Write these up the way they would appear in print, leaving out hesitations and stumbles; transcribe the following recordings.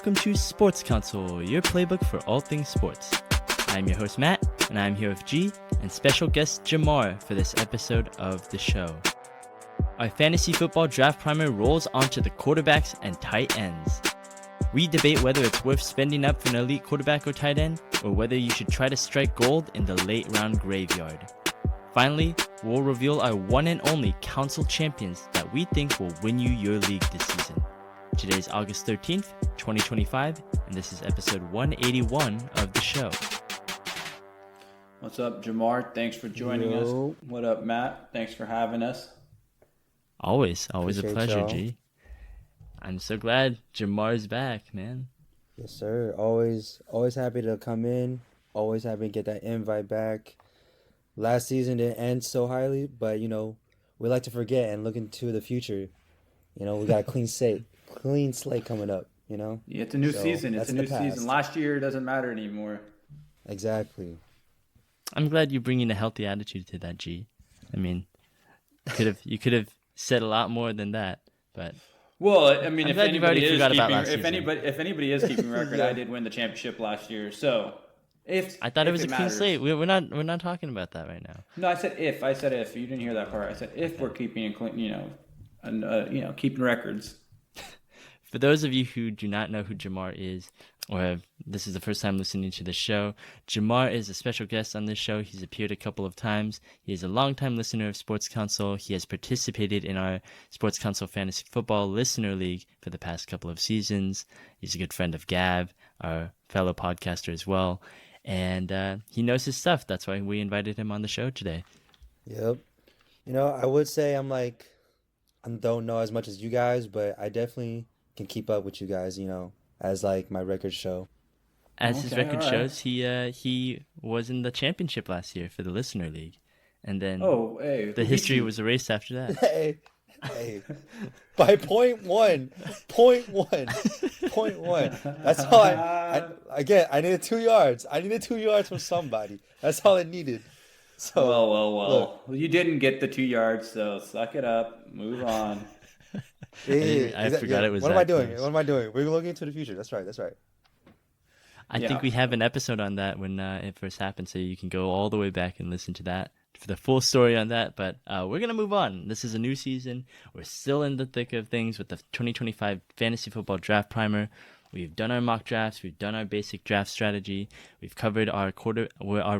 welcome to Sports Counsel, your playbook for all things sports. I'm your host Matt, and I'm here with G and special guest Gemmar for this episode of the show. Our fantasy football draft primer rolls onto the quarterbacks and tight ends. We debate whether it's worth spending up for an elite quarterback or tight end, or whether you should try to strike gold in the late round graveyard. Finally, we'll reveal our one and only Counsel Champions that we think will win you your league this season. Today is August 13th, 2025, and this is episode 181 of the show. What's up, Gemmar? Thanks for joining us. What up, Matt? Thanks for having us. Always Appreciate a pleasure, y'all. G. I'm so glad Gemmar's back, man. Yes, sir. Always happy to come in. Always happy to get that invite back. Last season didn't end so highly, but we like to forget and look into the future. We got a clean slate coming up. Yeah, it's a new season. It's a new season. Last year doesn't matter anymore. Exactly. I'm glad you're bringing a healthy attitude to that, G. I mean, you could have said a lot more than that, but. Well, I mean, if anybody is keeping record, I did win the championship last year. So, I thought it was a clean slate. We're not talking about that right now. No, I said if. You didn't hear that part. I said if we're keeping keeping records. For those of you who do not know who Gemmar is, or this is the first time listening to the show, Gemmar is a special guest on this show. He's appeared a couple of times. He is a longtime listener of Sports Counsel. He has participated in our Sports Counsel Fantasy Football Listener League for the past couple of seasons. He's a good friend of Gav, our fellow podcaster as well. And he knows his stuff. That's why we invited him on the show today. Yep. I would say I don't know as much as you guys, but I definitely can keep up with you guys, as like my records show. As his record shows, he was in the championship last year for the Listener League. And then the history was erased after that. Hey. By point one. That's all I needed 2 yards. I needed 2 yards from somebody. That's all I needed. So well. You didn't get the 2 yards, so suck it up. Move on. I forgot it was. What am I doing? We're looking into the future. That's right. I think we have an episode on that when it first happened, so you can go all the way back and listen to that for the full story on that. But we're gonna move on. This is a new season. We're still in the thick of things with the 2025 Fantasy Football Draft Primer. We've done our mock drafts. We've done our basic draft strategy. We've covered our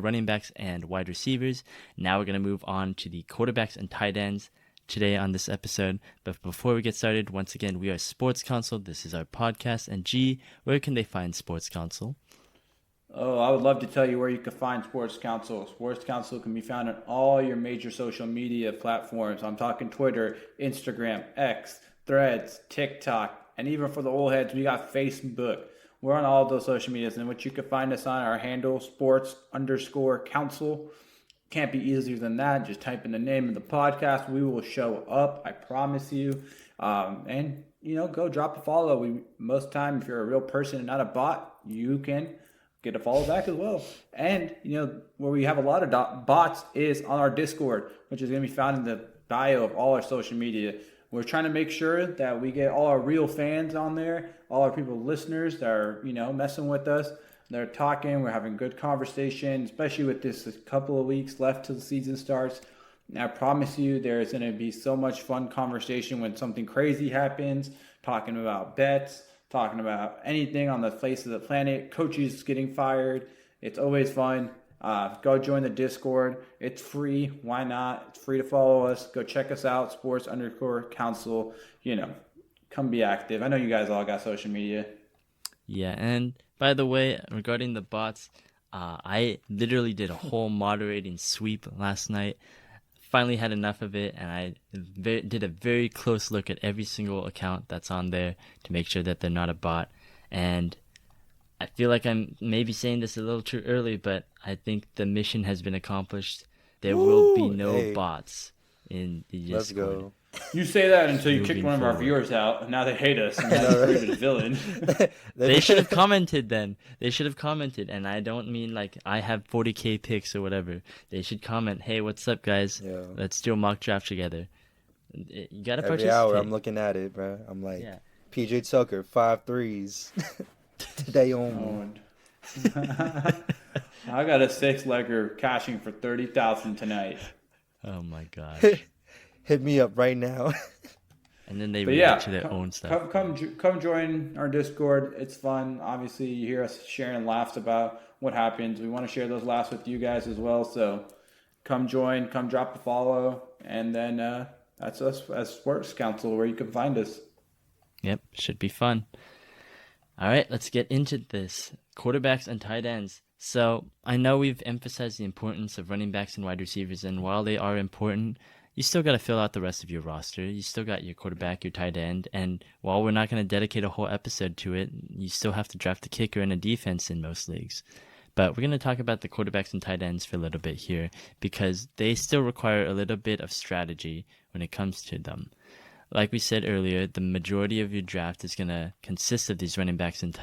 running backs and wide receivers. Now we're gonna move on to the quarterbacks and tight ends today on this episode. But before we get started, once again, we are Sports Counsel. This is our podcast. And G, where can they find Sports Counsel? Oh, I would love to tell you where you can find Sports Counsel. Sports Counsel can be found on all your major social media platforms. I'm talking Twitter, Instagram, X, Threads, TikTok, and even for the old heads, we got Facebook. We're on all those social medias, and what you can find us on our handle, sports_counsel. Can't be easier than that. Just type in the name of the podcast. We will show up. I promise you. And go drop a follow. Most time, if you're a real person and not a bot, you can get a follow back as well. And where we have a lot of bots is on our Discord, which is going to be found in the bio of all our social media. We're trying to make sure that we get all our real fans on there, all our people, listeners that are messing with us. They're talking. We're having good conversation, especially with this couple of weeks left till the season starts. And I promise you there's going to be so much fun conversation when something crazy happens, talking about bets, talking about anything on the face of the planet, coaches getting fired. It's always fun. Go join the Discord. It's free. Why not? It's free to follow us. Go check us out, sports_counsel. Come be active. I know you guys all got social media. Yeah, and by the way, regarding the bots, I literally did a whole moderating sweep last night. Finally had enough of it, and I did a very close look at every single account that's on there to make sure that they're not a bot. And I feel like I'm maybe saying this a little too early, but I think the mission has been accomplished. There will be no bots in the Discord. Let's go. You say that until you kick one of our viewers out, and now they hate us, and now they're a villain. They should have commented then. They should have commented, and I don't mean like I have 40K picks or whatever. They should comment, hey, what's up, guys? Yeah. Let's do a mock draft together. You got to participate. Every hour I'm looking at it, bro. I'm like, PJ Tucker, 5 threes. Stay on. Owned. I got a 6-legger cashing for $30,000 tonight. Oh my gosh. Hit me up right now. And then they But react yeah, to their own stuff. come join our Discord. It's fun. Obviously, you hear us sharing laughs about what happens. We want to share those laughs with you guys as well. So come join, come drop a follow, and then that's us as Sports Counsel, where you can find us. Yep, should be fun. All right, let's get into this. Quarterbacks and tight ends. So I know we've emphasized the importance of running backs and wide receivers, and while they are important, you still got to fill out the rest of your roster. You still got your quarterback, your tight end, and while we're not going to dedicate a whole episode to it, you still have to draft a kicker and a defense in most leagues. But we're going to talk about the quarterbacks and tight ends for a little bit here because they still require a little bit of strategy when it comes to them. Like we said earlier, the majority of your draft is going to consist of these running backs and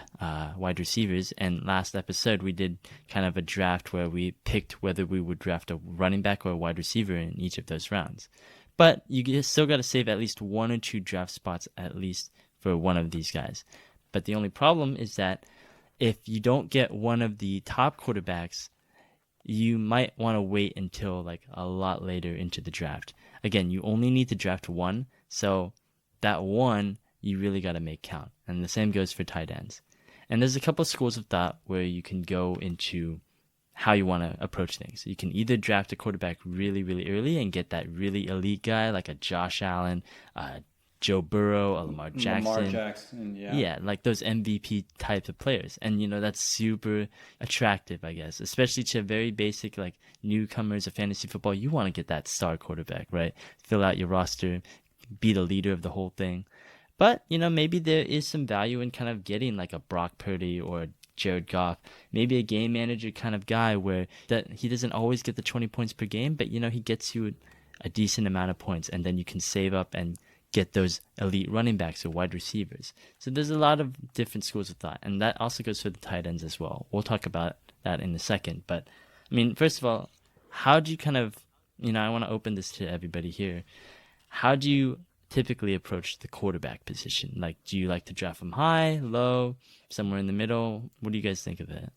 wide receivers. And last episode, we did kind of a draft where we picked whether we would draft a running back or a wide receiver in each of those rounds. But you still got to save at least 1 or 2 draft spots at least for one of these guys. But the only problem is that if you don't get one of the top quarterbacks, you might want to wait until like a lot later into the draft. Again, you only need to draft 1. So that 1, you really got to make count. And the same goes for tight ends. And there's a couple of schools of thought where you can go into how you want to approach things. You can either draft a quarterback really, really early and get that really elite guy like a Josh Allen, Joe Burrow, a Lamar Jackson. Yeah, like those MVP types of players. And, that's super attractive, I guess, especially to very basic, like, newcomers of fantasy football. You want to get that star quarterback, right? Fill out your roster, be the leader of the whole thing. But, maybe there is some value in kind of getting like a Brock Purdy or Jared Goff, maybe a game manager kind of guy where that he doesn't always get the 20 points per game, but, he gets you a decent amount of points, and then you can save up and get those elite running backs or wide receivers. So there's a lot of different schools of thought, and that also goes for the tight ends as well. We'll talk about that in a second. But, first of all, how do you kind of, I want to open this to everybody here. How do you typically approach the quarterback position? Like, do you like to draft them high, low, somewhere in the middle? What do you guys think of that?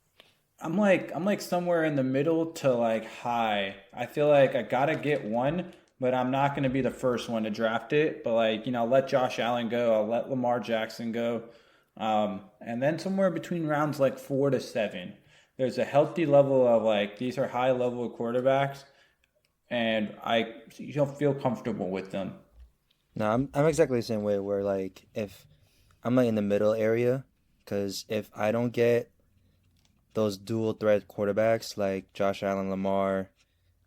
I'm like somewhere in the middle to like high. I feel like I gotta get one, but I'm not gonna be the first one to draft it. But I'll let Josh Allen go. I'll let Lamar Jackson go, and then somewhere between rounds like 4 to 7, there's a healthy level of like these are high level quarterbacks, and you don't feel comfortable with them. No, I'm exactly the same way where like if I'm like in the middle area, because if I don't get those dual threat quarterbacks like Josh Allen, Lamar,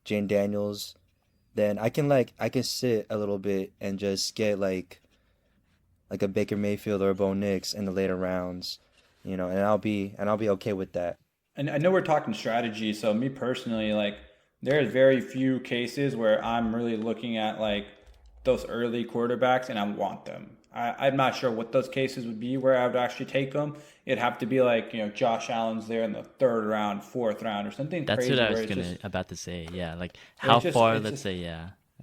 Jane Daniels, then I can sit a little bit and just get like a Baker Mayfield or a Bo Nix in the later rounds, and I'll be okay with that. And I know we're talking strategy, so me personally, like there's very few cases where I'm really looking at like those early quarterbacks and I want them. I'm not sure what those cases would be where I would actually take them. It'd have to be like, Josh Allen's there in the 3rd round, 4th round or something That's crazy. That's what I was about to say. Yeah, like how far, let's say,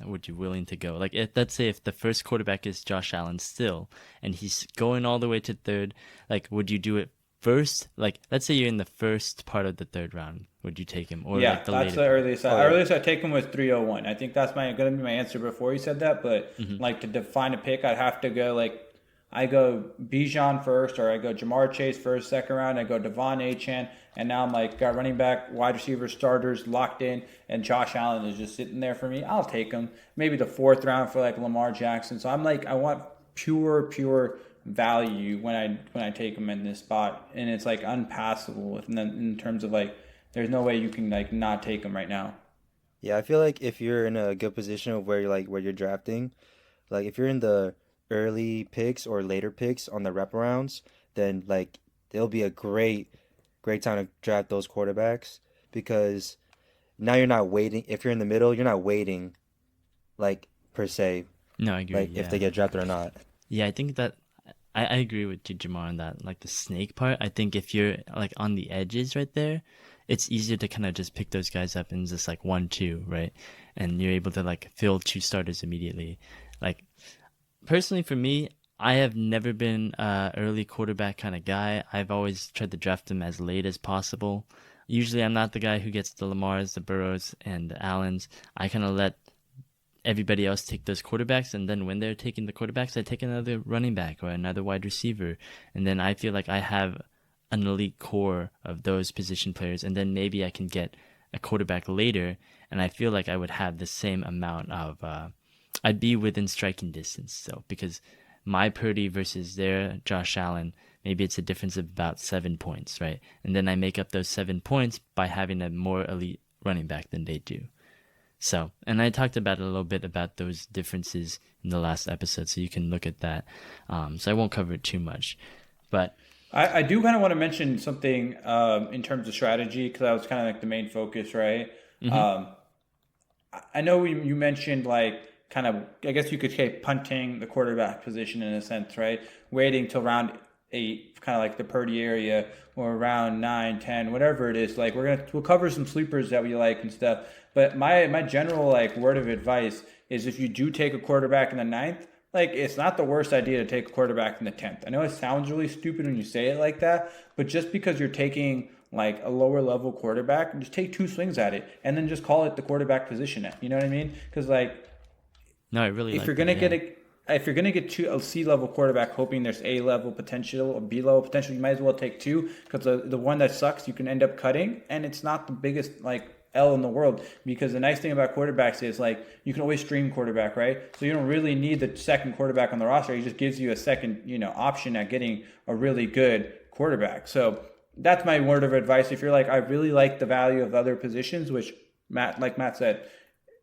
would you willing to go? Like, let's say if the first quarterback is Josh Allen still, and he's going all the way to 3rd, like, would you do it first? Like, let's say you're in the first part of the 3rd round. Would you take him? Or like that's the earliest. Earliest I take him was 301. I think that's going to be my answer before you said that. But like to define a pick, I'd have to go like I go Bijan first, or I go Gemmar Chase first, 2nd round. I go Devon Achane, and now I'm like got running back, wide receiver starters locked in, and Josh Allen is just sitting there for me. I'll take him. Maybe the 4th round for like Lamar Jackson. So I'm like I want pure value when I take him in this spot, and it's like unpassable in terms of like there's no way you can like not take him right now. Yeah, I feel like if you're in a good position of where you're drafting, like if you're in the early picks or later picks on the wraparounds, then like it'll be a great time to draft those quarterbacks, because now you're not waiting. If you're in the middle, you're not waiting like per se. No, I agree. Like if they get drafted or not. Yeah, I think that I agree with you, Gemmar, on that. Like the snake part, I think if you're like on the edges right there, it's easier to kind of just pick those guys up and just like 1-2, right? And you're able to like fill 2 starters immediately. Like personally for me, I have never been a early quarterback kind of guy. I've always tried to draft them as late as possible. Usually I'm not the guy who gets the Lamars, the Burrows, and the Allens. I kind of let everybody else take those quarterbacks, and then when they're taking the quarterbacks, I take another running back or another wide receiver, and then I feel like I have an elite core of those position players, and then maybe I can get a quarterback later, and I feel like I would have the same amount of I'd be within striking distance. So because my Purdy versus their Josh Allen, maybe it's a difference of about 7 points, right? And then I make up those 7 points by having a more elite running back than they do. So, and I talked about a little bit about those differences in the last episode, so you can look at that. So I won't cover it too much. But I do kind of want to mention something in terms of strategy, because that was kind of like the main focus, right? Mm-hmm. I know you mentioned like kind of, I guess you could say punting the quarterback position in a sense, right? Waiting till round 8, kind of like the Purdy area, or around 9, 10, whatever it is. Like we'll cover some sleepers that we like and stuff. But my general like word of advice is, if you do take a quarterback in the 9th, like it's not the worst idea to take a quarterback in the 10th. I know it sounds really stupid when you say it like that, but just because you're taking like a lower level quarterback, just take 2 swings at it and then just call it the quarterback position. You know what I mean? Because like, no, I really if you're gonna get to a C level quarterback, hoping there's A level potential or B level potential, you might as well take 2, because the one that sucks you can end up cutting, and it's not the biggest like L in the world. Because the nice thing about quarterbacks is like you can always stream quarterback, right? So you don't really need the second quarterback on the roster. It just gives you a second, option at getting a really good quarterback. So that's my word of advice. If you're like, I really like the value of other positions, which Matt said,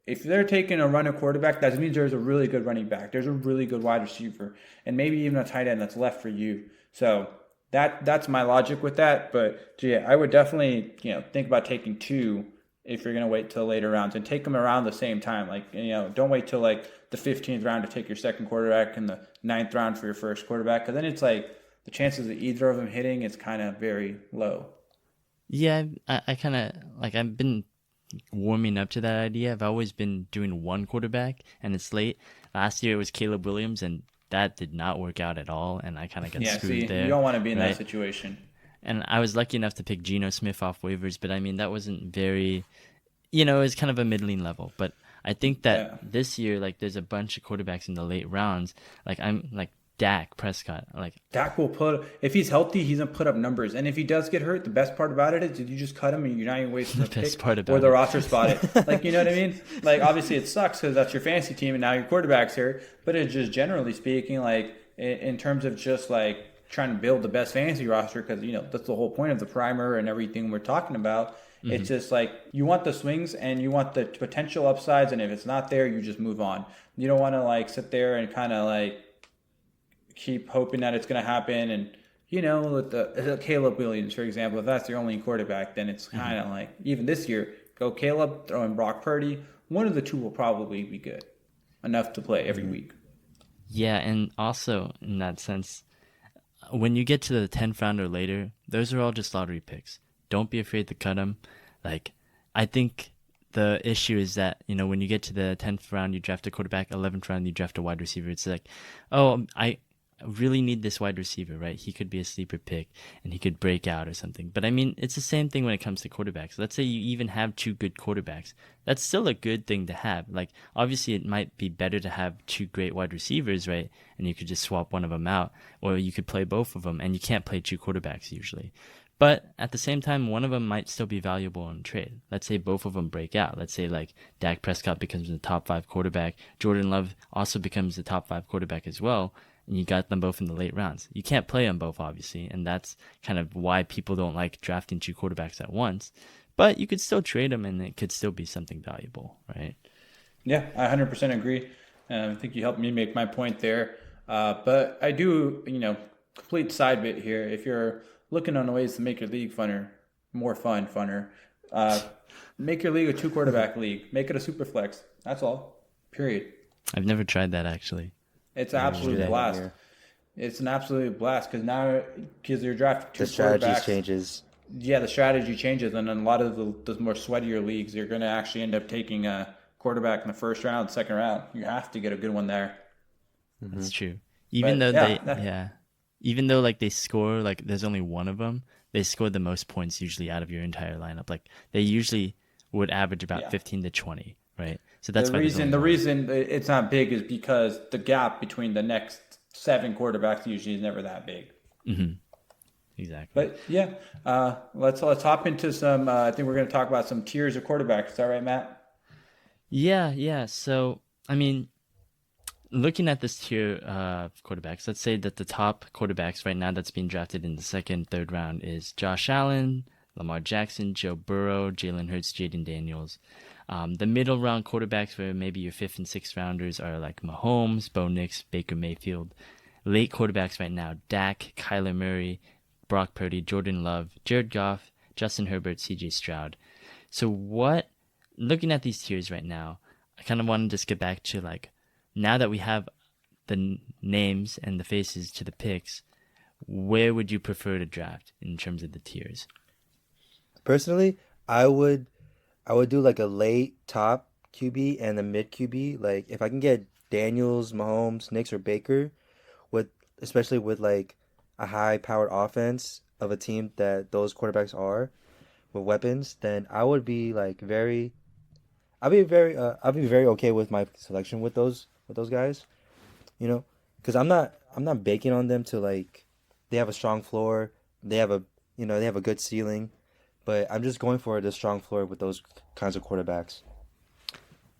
if they're taking a run at quarterback, that means there's a really good running back. There's a really good wide receiver, and maybe even a tight end that's left for you. So that's my logic with that. But yeah, I would definitely think about taking 2 if you're going to wait till later rounds, and take them around the same time. Like, don't wait till like the 15th round to take your second quarterback and the 9th round for your first quarterback, because then it's like the chances of either of them hitting is kind of very low. Yeah, I kind of like, I've been warming up to that idea. I've always been doing one quarterback, and it's late. Last year it was Caleb Williams, and that did not work out at all, and I kind of got screwed there. You don't want to be in that situation. And I was lucky enough to pick Geno Smith off waivers, but I mean, that wasn't very, it was kind of a middling level. But I think that this year, like, there's a bunch of quarterbacks in the late rounds. Like, I'm like Dak Prescott. Like, Dak will if he's healthy, he's gonna put up numbers. And if he does get hurt, the best part about it is, did you just cut him and you're not even wasting the pick or the roster spot? Like, you know what I mean? Like, obviously it sucks because that's your fantasy team and now your quarterback's here. But it's just generally speaking, like in terms of just like trying to build the best fantasy roster, because that's the whole point of the primer and everything we're talking about. Mm-hmm. It's just like, you want the swings and you want the potential upsides, and if it's not there, you just move on. You don't want to like sit there and kind of like keep hoping that it's going to happen. And with the Caleb Williams, for example, if that's your only quarterback, then it's kind of like, even this year, go Caleb, throw in Brock Purdy. One of the two will probably be good enough to play every week. Yeah, and also in that sense, when you get to the 10th round or later, those are all just lottery picks. Don't be afraid to cut them. Like, I think the issue is that, when you get to the 10th round, you draft a quarterback, 11th round, you draft a wide receiver. It's like, oh, I really need this wide receiver, right? He could be a sleeper pick and he could break out or something. But I mean, it's the same thing when it comes to quarterbacks. Let's say you even have 2 good quarterbacks. That's still a good thing to have. Like, obviously it might be better to have 2 great wide receivers, right? And you could just swap one of them out, or you could play both of them, and you can't play 2 quarterbacks usually. But at the same time, one of them might still be valuable in trade. Let's say both of them break out. Let's say like Dak Prescott becomes the top 5 quarterback. Jordan Love also becomes the top 5 quarterback as well. And you got them both in the late rounds. You can't play them both, obviously, and that's kind of why people don't like drafting 2 quarterbacks at once. But you could still trade them, and it could still be something valuable, right? Yeah, I 100% agree. I think you helped me make my point there. But I do, complete side bit here. If you're looking on ways to make your league funner, make your league a 2 quarterback league. Make it a super flex. That's all. Period. I've never tried that, actually. It's an absolute blast. It's an absolute blast because you're drafting 2 quarterbacks. The strategy changes. Yeah, the strategy changes, and in a lot of the more sweatier leagues, you're going to actually end up taking a quarterback in the first round, second round. You have to get a good one there. That's true. Even But though yeah, even though like they score like there's only one of them, they score the most points usually out of your entire lineup. Like they usually would average about yeah. 15 to 20, right? So The that's why there's reason only the one. reason it's not big is because the gap between the next seven quarterbacks usually is never that big. Exactly. But yeah, let's hop into some. I think we're going to talk about some tiers of quarterbacks. Is that right, Matt? Yeah, yeah. So I mean, looking at this tier of quarterbacks, let's say that the top quarterbacks right now that's being drafted in the second, third round is Josh Allen, Lamar Jackson, Joe Burrow, Jalen Hurts, Jaden Daniels. The middle round quarterbacks, where maybe your fifth and sixth rounders, are like Mahomes, Bo Nix, Baker Mayfield. Late quarterbacks right now: Dak, Kyler Murray, Brock Purdy, Jordan Love, Jared Goff, Justin Herbert, C.J. Stroud. So looking at these tiers right now, I kind of want to just get back to like, now that we have the names and the faces to the picks, where would you prefer to draft in terms of the tiers? Personally, I would do like a late top QB and a mid QB. Like if I can get Daniels, Mahomes, Knicks, or Baker, with especially with like a high powered offense of a team that those quarterbacks are with weapons, then I'd be very okay with my selection with those guys. You know, because I'm not banking on them to like they have a strong floor, they have a good ceiling, but I'm just going for the strong floor with those kinds of quarterbacks.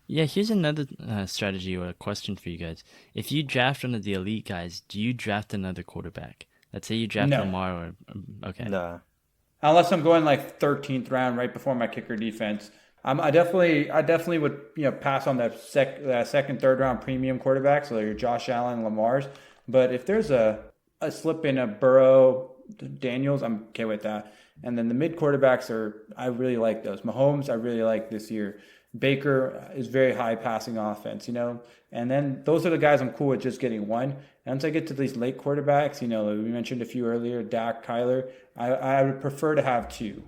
Yeah, here's another strategy or a question for you guys. If you draft one of the elite guys, do you draft another quarterback? Let's say you draft No, Lamar or okay. Nah. unless I'm going like 13th round right before my kicker defense. I definitely would pass on that second, third round premium quarterbacks, so your Josh Allen, Lamar's. But if there's a slip in a Burrow, Daniels, I'm okay with that. And then the mid quarterbacks I really like those. Mahomes, I really like this year. Baker is very high passing offense, and then those are the guys I'm cool with just getting one. And once I get to these late quarterbacks, like we mentioned a few earlier, Dak, Kyler, I would prefer to have two.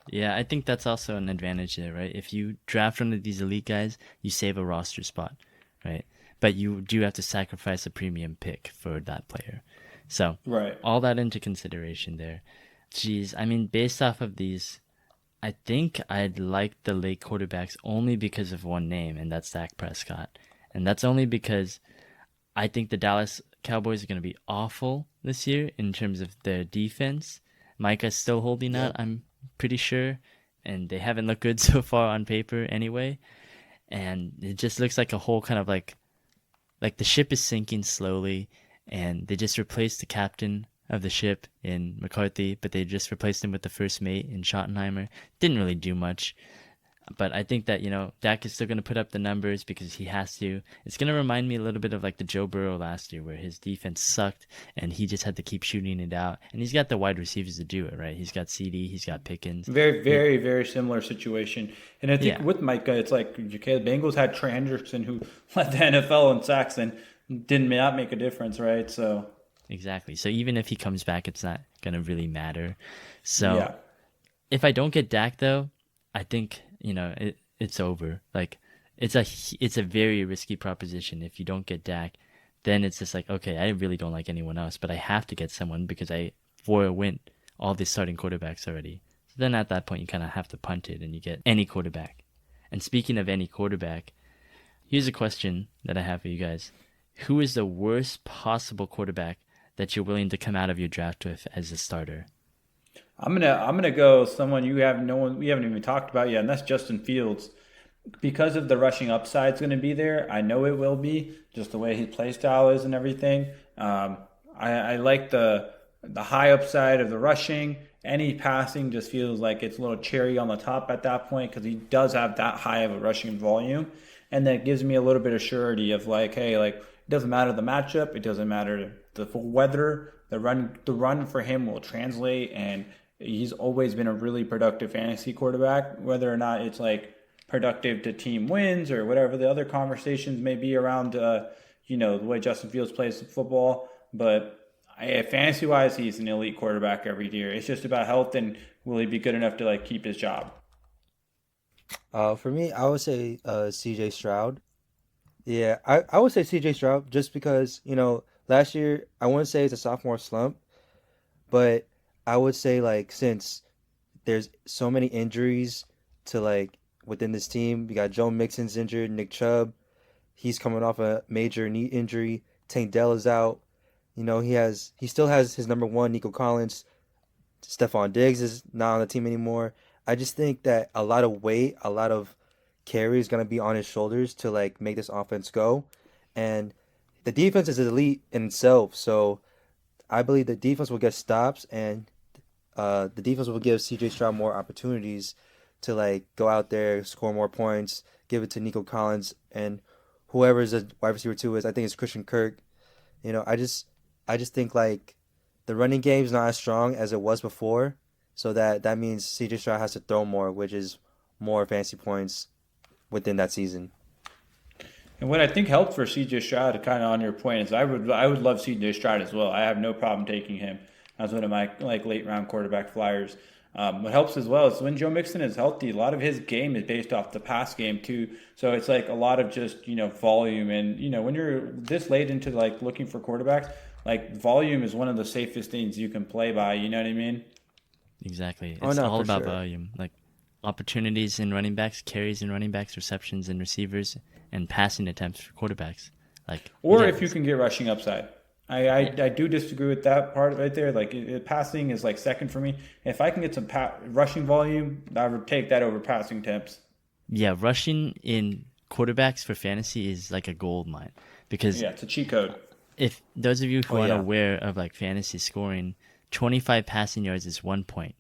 Yeah, I think that's also an advantage there, right? If you draft one of these elite guys, you save a roster spot, right? But you do have to sacrifice a premium pick for that player. So, Right. all that into consideration there. Geez, I mean, based off of these, I think I'd like the late quarterbacks only because of one name, and that's Dak Prescott. And that's only because I think the Dallas Cowboys are going to be awful this year in terms of their defense. Micah's still holding out, Yep. I'm pretty sure, and they haven't looked good so far on paper anyway. And it just looks like a whole kind of like the ship is sinking slowly, and they just replaced the captain of the ship in McCarthy, but they just replaced him with the first mate in Schottenheimer. Didn't really do much. But I think that, Dak is still going to put up the numbers because he has to. It's going to remind me a little bit of like the Joe Burrow last year, where his defense sucked and he just had to keep shooting it out. And he's got the wide receivers to do it, right? He's got CD, he's got Pickens. Very, very, very similar situation. And I think Yeah, with Micah, it's like okay, the Bengals had Trey Anderson who led the NFL in sacks and did not make a difference, right? So exactly. So even if he comes back, it's not going to really matter. So yeah, if I don't get Dak, though, I think, it's over. Like, it's a very risky proposition. If you don't get Dak, then it's just like, okay, I really don't like anyone else, but I have to get someone because for a win, all the starting quarterbacks already. So then at that point, you kind of have to punt it and you get any quarterback. And speaking of any quarterback, here's a question that I have for you guys. Who is the worst possible quarterback that you're willing to come out of your draft with as a starter? I'm gonna go someone we haven't even talked about yet, and that's Justin Fields. Because of the rushing upside is going to be there. I know it will be just the way his play style is and everything. I like the high upside of the rushing. Any passing just feels like it's a little cherry on the top at that point because he does have that high of a rushing volume, and that gives me a little bit of surety of like, hey, like it doesn't matter the matchup, it doesn't matter the weather. The run for him will translate, and he's always been a really productive fantasy quarterback. Whether or not it's like productive to team wins or whatever the other conversations may be around, the way Justin Fields plays football. But fantasy wise, he's an elite quarterback every year. It's just about health and will he be good enough to like keep his job? For me, I would say CJ Stroud. Yeah, I would say CJ Stroud just because, last year, I wouldn't say it's a sophomore slump, but I would say like since there's so many injuries to like within this team, we got Joe Mixon's injured, Nick Chubb, he's coming off a major knee injury, Tank Dell is out. He still has his number one, Nico Collins. Stephon Diggs is not on the team anymore. I just think that a lot of weight, a lot of carry is going to be on his shoulders to like make this offense go. And the defense is elite in itself, so I believe the defense will get stops, and the defense will give CJ Stroud more opportunities to like go out there, score more points, give it to Nico Collins and whoever is a wide receiver two is. I think it's Christian Kirk. I just think like the running game is not as strong as it was before, so that means CJ Stroud has to throw more, which is more fantasy points within that season. And what I think helped for CJ Stroud, kind of on your point, is I would love CJ Stroud as well. I have no problem taking him as one of my like late round quarterback flyers. What helps as well is when Joe Mixon is healthy, a lot of his game is based off the pass game too. So it's like a lot of just volume, and when you're this late into like looking for quarterbacks, like volume is one of the safest things you can play by. You know what I mean? Exactly. Oh It's no, all for about sure. volume. Like opportunities in running backs, carries in running backs, receptions in receivers, and passing attempts for quarterbacks. Like, Or yeah, if you can get rushing upside. I do disagree with that part right there. Like passing is like second for me. If I can get some rushing volume, I would take that over passing temps. yeah, rushing in quarterbacks for fantasy is like a gold mine because Yeah, it's a cheat code. if those of you who Oh aren't yeah. aware of like fantasy scoring, 25 passing yards is 1 point,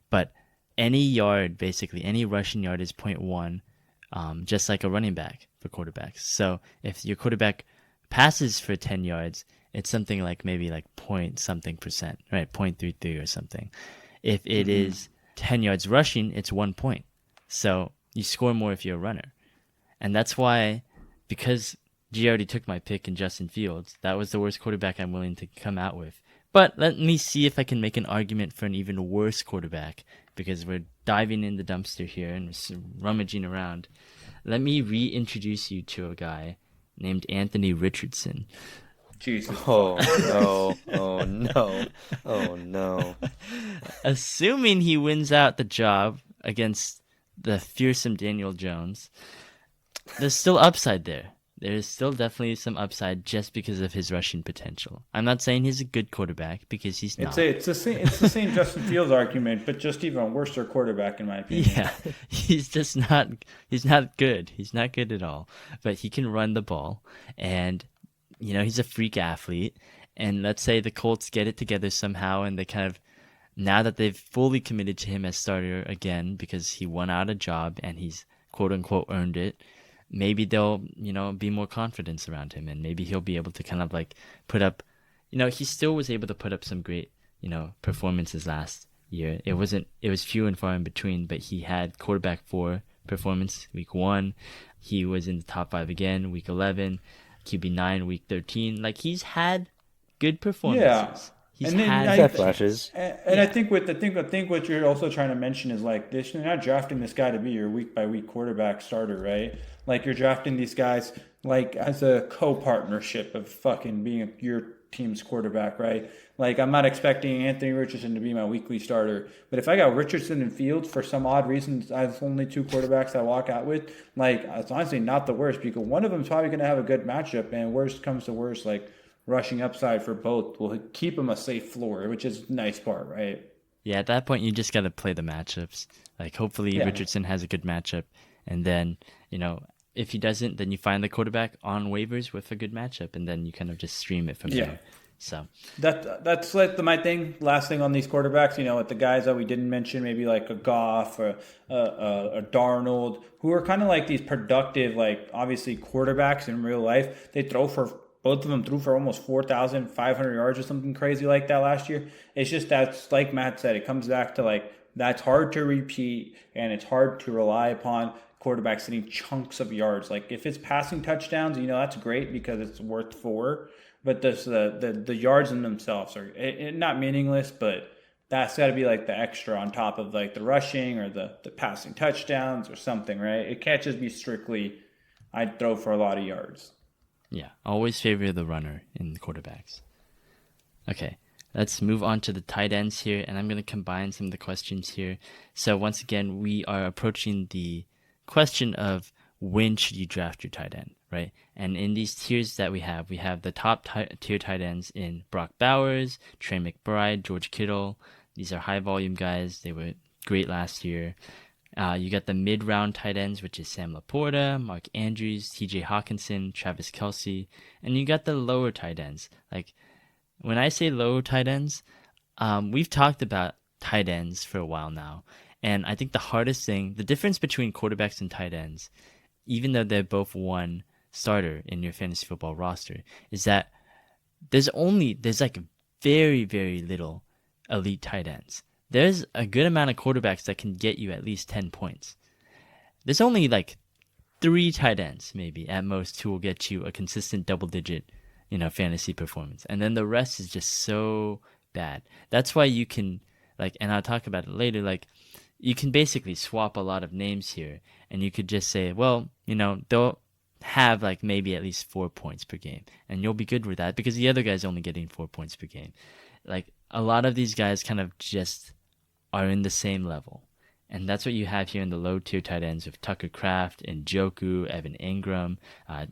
but any yard, basically any rushing yard is point 0.1, just like a running back for quarterbacks. So if your quarterback passes for 10 yards, it's something like maybe like point something percent, right? 0.33 or something. If it is 10 yards rushing, it's 1 point. So you score more if you're a runner. And that's why, because G already took my pick in Justin Fields, that was the worst quarterback I'm willing to come out with. But let me see if I can make an argument for an even worse quarterback, because we're diving in the dumpster here and rummaging around. Let me reintroduce you to a guy named Anthony Richardson. Jesus. Oh no. Oh no. Oh no. Assuming he wins out the job against the fearsome Daniel Jones, there's still upside there. There's still definitely some upside just because of his rushing potential. I'm not saying he's a good quarterback because he's not. It's the same Justin Fields argument, but just even worse quarterback in my opinion. Yeah, he's not good. He's not good at all. But he can run the ball, and he's a freak athlete. And let's say the Colts get it together somehow, and they kind of, now that they've fully committed to him as starter again because he won out a job and he's quote unquote earned it, maybe they'll be more confidence around him, and maybe he'll be able to kind of like put up, he still was able to put up some great performances last year. It was few and far in between, but he had quarterback 4 performance week 1. He was in the top 5 again week 11, QB9 week 13. Like, he's had good performances. Yeah. He's And then had He's had flashes. And I think what you're also trying to mention is like this: you're not drafting this guy to be your week by week quarterback starter, right? Like you're drafting these guys like as a co-partnership of fucking being your team's quarterback, right? Like I'm not expecting Anthony Richardson to be my weekly starter, but if I got Richardson and Fields for some odd reason, I have only 2 quarterbacks I walk out with. Like it's honestly not the worst because one of them is probably going to have a good matchup, and worst comes to worst, like rushing upside for both will keep him a safe floor, which is the nice part, right? Yeah, at that point, you just got to play the matchups. Like, hopefully Yeah. Richardson has a good matchup. And then, if he doesn't, then you find the quarterback on waivers with a good matchup. And then you kind of just stream it from Yeah. there. So, That's like my thing. Last thing on these quarterbacks, with the guys that we didn't mention, maybe like a Goff or a Darnold, who are kind of like these productive, like obviously quarterbacks in real life. They throw for both of them threw for almost 4,500 yards or something crazy like that last year. It's just that's like Matt said. It comes back to like that's hard to repeat, and it's hard to rely upon quarterbacks hitting chunks of yards. Like if it's passing touchdowns, that's great because it's worth 4. But the yards in themselves are not meaningless, but that's got to be like the extra on top of like the rushing or the passing touchdowns or something, right? It can't just be strictly I'd throw for a lot of yards. Yeah, always favor the runner in the quarterbacks. Okay, let's move on to the tight ends here, and I'm going to combine some of the questions here. So once again, we are approaching the question of when should you draft your tight end, right? And in these tiers that we have the top tier tight ends in Brock Bowers, Trey McBride, George Kittle. These are high volume guys. They were great last year. You got the mid-round tight ends, which is Sam Laporta, Mark Andrews, TJ Hawkinson, Travis Kelce. And you got the lower tight ends. Like, when I say lower tight ends, we've talked about tight ends for a while now. And I think the hardest thing, the difference between quarterbacks and tight ends, even though they're both one starter in your fantasy football roster, is that there's like very, very little elite tight ends. There's a good amount of quarterbacks that can get you at least 10 points. There's only like 3 tight ends, maybe, at most, who will get you a consistent double-digit, fantasy performance. And then the rest is just so bad. That's why you can, and I'll talk about it later, you can basically swap a lot of names here. And you could just say, well, they'll have maybe at least 4 points per game. And you'll be good with that because the other guy's only getting 4 points per game. A lot of these guys kind of just are in the same level. And that's what you have here in the low-tier tight ends with Tucker Kraft, Njoku, Evan Ingram,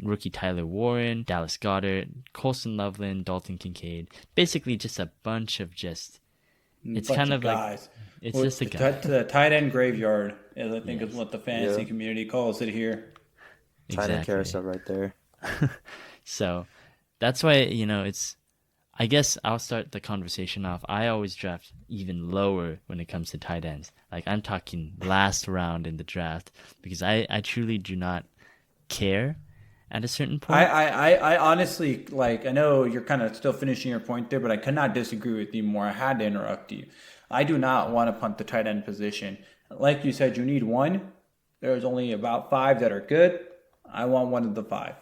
rookie Tyler Warren, Dallas Goedert, Colson Loveland, Dalton Kincaid. Basically just a bunch of just... It's kind of guys. It's just a guy. The tight end graveyard, is I think is what the fantasy community calls it here. Tight end carousel right there. So that's why, it's... I guess I'll start the conversation off. I always draft even lower when it comes to tight ends. I'm talking last round in the draft because I truly do not care at a certain point. I honestly, I know you're kind of still finishing your point there, but I could not disagree with you more. I had to interrupt you. I do not want to punt the tight end position. Like you said, you need one. There's only about 5 that are good. I want one of the 5.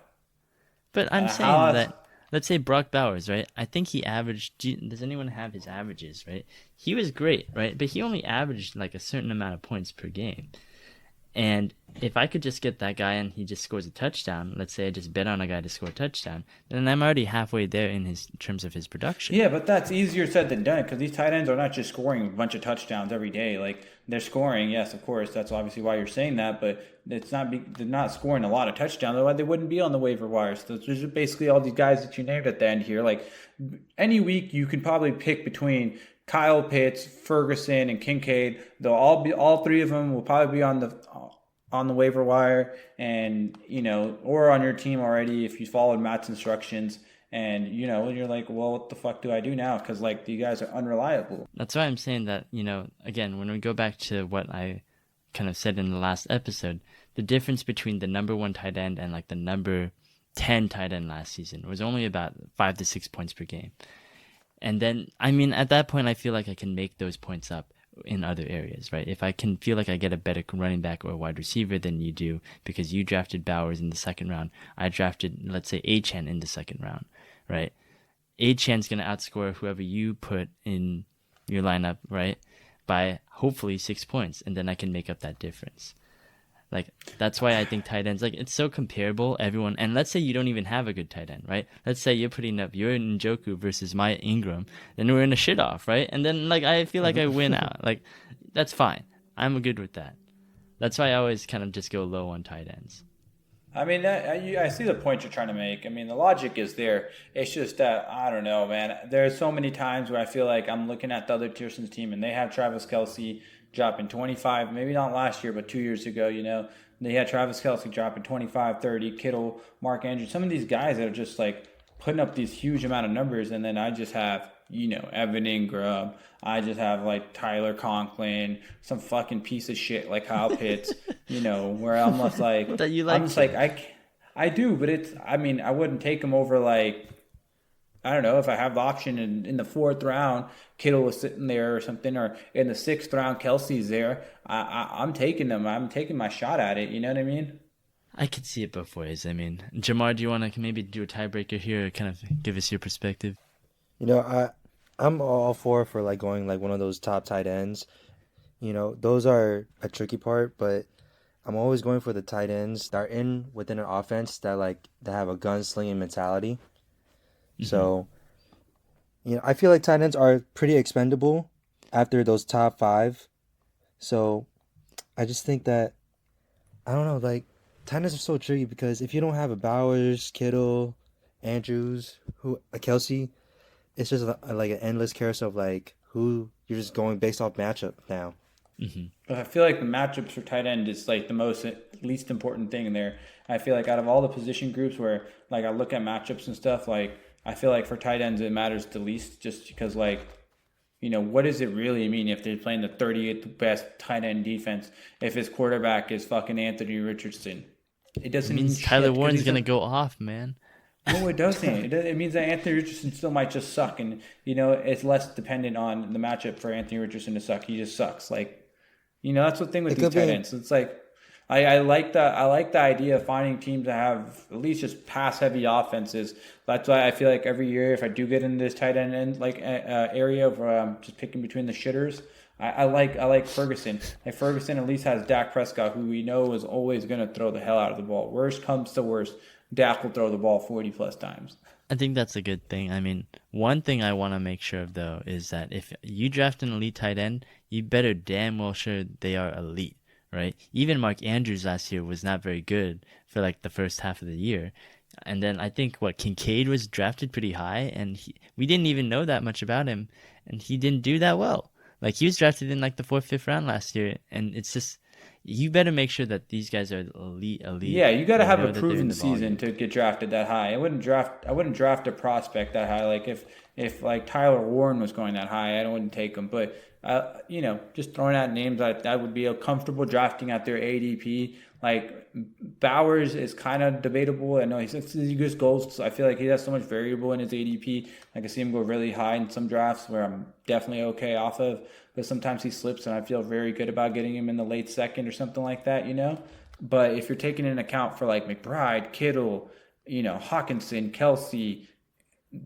But I'm saying that... Let's say Brock Bowers, right? I think he averaged... Does anyone have his averages, right? He was great, right? But he only averaged a certain amount of points per game. And if I could just get that guy and he just scores a touchdown, let's say I just bet on a guy to score a touchdown, then I'm already halfway there in terms of his production. Yeah, but that's easier said than done because these tight ends are not just scoring a bunch of touchdowns every day. They're scoring, yes, of course. That's obviously why you're saying that, but they're not scoring a lot of touchdowns. Otherwise, they wouldn't be on the waiver wires. So there's basically all these guys that you named at the end here. Any week, you can probably pick between Kyle Pitts, Ferguson, and Kincaid. They'll all 3 of them will probably be on the waiver wire, and or on your team already if you followed Matt's instructions. And you're like, well, what the fuck do I do now? Because you guys are unreliable. That's why I'm saying that again, when we go back to what I kind of said in the last episode, the difference between the number 1 tight end and the number 10 tight end last season was only about 5 to 6 points per game. And then, at that point, I feel like I can make those points up in other areas, right? If I can feel like I get a better running back or wide receiver than you do because you drafted Bowers in the second round, I drafted, let's say, Achane in the second round, right? Achane's going to outscore whoever you put in your lineup, right, by hopefully 6 points, and then I can make up that difference. That's why I think tight ends, it's so comparable, everyone. And let's say you don't even have a good tight end, right? Let's say you're putting up your Njoku versus my Ingram, then we're in a shit off, right? And then, I feel like I win out. That's fine. I'm good with that. That's why I always kind of just go low on tight ends. I see the point you're trying to make. The logic is there. It's just that, I don't know, man. There's so many times where I feel like I'm looking at the other Pearson's team and they have Travis Kelce dropping 25, maybe not last year, but 2 years ago, they had Travis Kelce dropping 25, 30, Kittle, Mark Andrews, some of these guys that are just putting up these huge amount of numbers. And then I just have, Evan Ingram. I just have Tyler Conklin, some fucking piece of shit like Kyle Pitts, where I'm just that you like. I'm just I do, but it's, I wouldn't take him over I don't know, if I have the option in the 4th round, Kittle was sitting there or something, or in the 6th round, Kelsey's there. I'm taking them. I'm taking my shot at it. You know what I mean? I could see it both ways. Gemmar, do you want to maybe do a tiebreaker here or kind of give us your perspective? I'm all for going one of those top tight ends. Those are a tricky part, but I'm always going for the tight ends that are in within an offense that have a gunslinging mentality. So, I feel like tight ends are pretty expendable after those top 5. So, I just think that, I don't know, like, tight ends are so tricky because if you don't have a Bowers, Kittle, Andrews, a Kelsey, it's just like an endless carousel of like who you're just going based off matchup now. But I feel like the matchups for tight end is like the least important thing in there. I feel like out of all the position groups where like I look at matchups and stuff, like I feel like for tight ends it matters the least, just because like, what does it really mean if they're playing the 38th best tight end defense if his quarterback is fucking Anthony Richardson? It doesn't mean Tyler Warren's gonna go off, man. No, it doesn't. It means that Anthony Richardson still might just suck, and it's less dependent on the matchup for Anthony Richardson to suck. He just sucks. Like, that's the thing with these tight ends. It's like I like the idea of finding teams that have at least just pass heavy offenses. That's why I feel like every year if I do get into this tight end area of just picking between the shitters, I like Ferguson. Like Ferguson at least has Dak Prescott, who we know is always going to throw the hell out of the ball. Worst comes to worst, Dak will throw the ball 40 plus times. I think that's a good thing. I mean, one thing I want to make sure of, though, is that if you draft an elite tight end, you better damn well sure they are elite, right? Even Mark Andrews last year was not very good for like the first half of the year. And then I think, Kincaid was drafted pretty high, and we didn't even know that much about him, and he didn't do that well. Like, he was drafted in like the 4th, 5th round last year, and it's just, you better make sure that these guys are elite. Yeah, you got to have a proven season to get drafted that high. I wouldn't draft a prospect that high. Like if like Tyler Warren was going that high, I wouldn't take him. But just throwing out names that would be comfortable drafting at their ADP. Like Bowers is kind of debatable. I know he just goes. So I feel like he has so much variable in his ADP. I can see him go really high in some drafts where I'm definitely okay off of. But sometimes he slips, and I feel very good about getting him in the late second or something like that, But if you're taking into account for like McBride, Kittle, Hawkinson, Kelsey,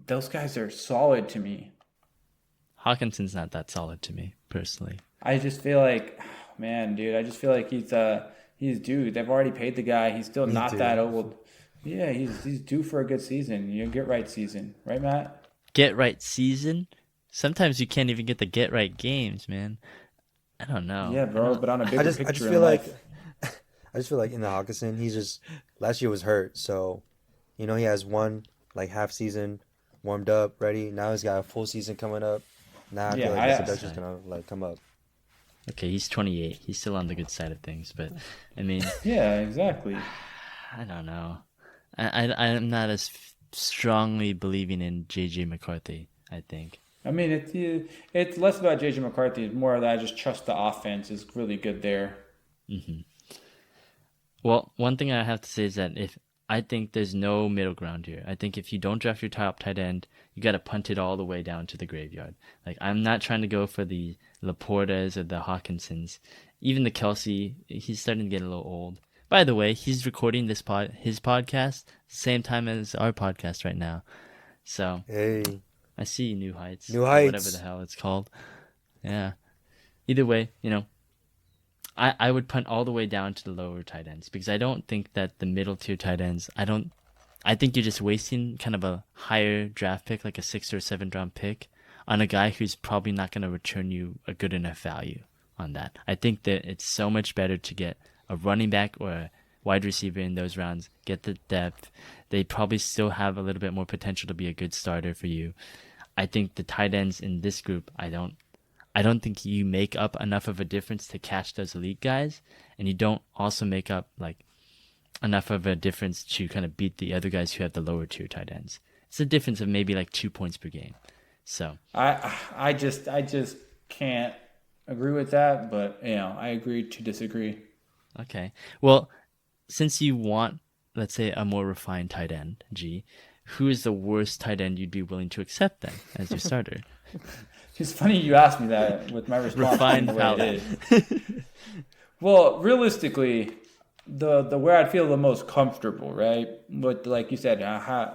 those guys are solid to me. Hawkinson's not that solid to me, personally. I just feel like, man, dude, he's due. They've already paid the guy. He's still not that old. Yeah, he's due for a good season. Get right season. Right, Matt? Get right season? Sometimes you can't even get the get right games, man. I don't know. Yeah, bro, but on a bigger picture, I just feel like I just feel like in the Hawkinson, he's just last year was hurt, so he has one like half season warmed up, ready. Now he's got a full season coming up. Now I feel like the production's gonna like come up. Okay, he's 28. He's still on the good side of things, but I mean, yeah, exactly. I don't know. I'm not as strongly believing in JJ McCarthy, I think. I mean, it's less about JJ McCarthy. It's more that I just trust the offense is really good there. Mm-hmm. Well, one thing I have to say is that I think there's no middle ground here. I think if you don't draft your top tight end, you got to punt it all the way down to the graveyard. Like, I'm not trying to go for the Laportas or the Hawkinsons. Even the Kelsey, he's starting to get a little old. By the way, he's recording his podcast same time as our podcast right now. So, hey. I see New Heights. Whatever the hell it's called. Yeah. Either way, I would punt all the way down to the lower tight ends because I don't think that the middle tier tight ends, I think you're just wasting kind of a higher draft pick, like a 6th or 7th round pick, on a guy who's probably not going to return you a good enough value on that. I think that it's so much better to get a running back or a wide receiver in those rounds, get the depth. They probably still have a little bit more potential to be a good starter for you. I think the tight ends in this group, I don't think you make up enough of a difference to catch those elite guys, and you don't also make up like enough of a difference to kind of beat the other guys who have the lower tier tight ends. It's a difference of maybe like 2 points per game. So I just can't agree with that, but I agree to disagree. Okay. Well, since you want, let's say, a more refined tight end, G, who is the worst tight end you'd be willing to accept then as your starter? It's funny you asked me that with my response. Refined palate. Well, realistically, the where I'd feel the most comfortable, right? But like you said,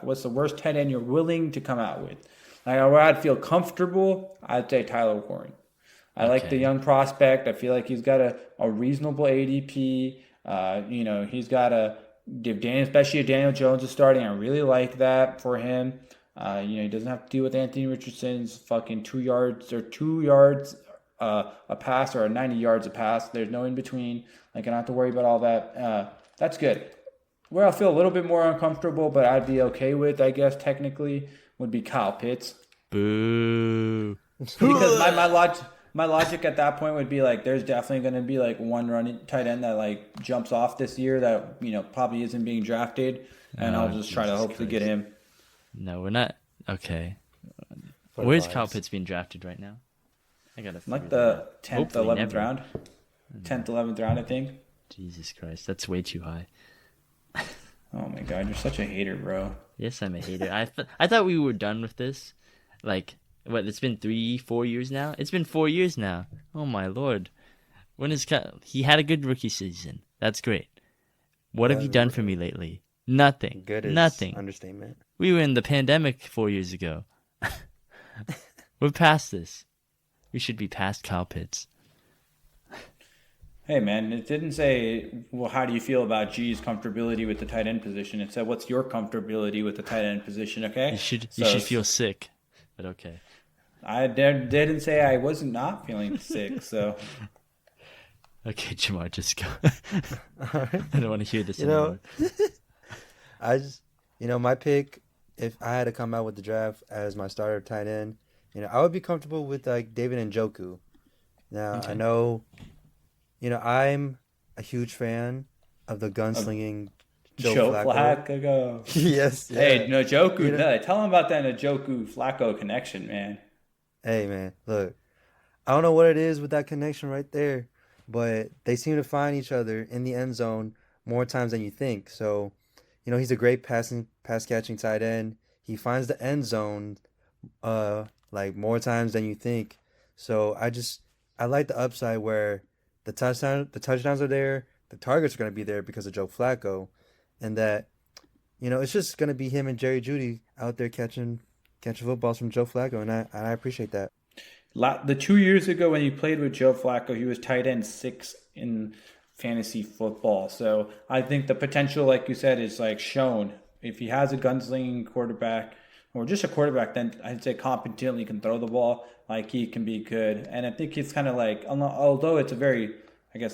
what's the worst tight end you're willing to come out with? Like where I'd feel comfortable, I'd say Tyler Warren. I like the young prospect. I feel like he's got a reasonable ADP. He's got to give especially if Daniel Jones is starting. I really like that for him. He doesn't have to deal with Anthony Richardson's fucking 2 yards a pass or 90 yards a pass. There's no in between. Like, I don't have to worry about all that. That's good. Where I feel a little bit more uncomfortable, but I'd be okay with, I guess, technically, would be Kyle Pitts. Boo. Because my logic at that point would be like, there's definitely going to be like one running tight end that like jumps off this year that probably isn't being drafted, and I'll just try to hopefully get him. No, we're not. Okay. Where's Kyle Pitts being drafted right now? I gotta like the 10th, 11th round. 10th, 11th round, I think. Jesus Christ, that's way too high. Oh my God, you're such a hater, bro. Yes, I'm a hater. I thought we were done with this. Like, what? It's been 3-4 years now. It's been 4 years now. Oh my Lord. He had a good rookie season. That's great. What have you done for me lately? Nothing. Good is Nothing. Understatement. We were in the pandemic 4 years ago. We're past this. We should be past Kyle Pitts. Hey, man, it didn't say, well, how do you feel about G's comfortability with the tight end position? It said, what's your comfortability with the tight end position, okay? You should feel sick, but okay. I didn't say I was not feeling sick, so. Okay, Gemmar, just go. I don't want to hear this anymore. My pick, if I had to come out with the draft as my starter tight end, I would be comfortable with like David Njoku. Now, okay. I know, I'm a huge fan of the gunslinging Joe Flacco. Yes. Yeah. Hey, Njoku, tell him about that Njoku Flacco connection, man. Hey, man, look, I don't know what it is with that connection right there, but they seem to find each other in the end zone more times than you think. So, he's a great pass catching tight end. He finds the end zone like more times than you think. So I like the upside where the touchdowns are there, the targets are going to be there because of Joe Flacco, and that it's just going to be him and Jerry Jeudy out there catching footballs from Joe Flacco, and I appreciate that. The 2 years ago when he played with Joe Flacco, he was tight end 6 in fantasy football. So I think the potential, like you said, is like shown. If he has a gunslinging quarterback or just a quarterback, then I'd say competently can throw the ball, like he can be good. And I think it's kind of like, although it's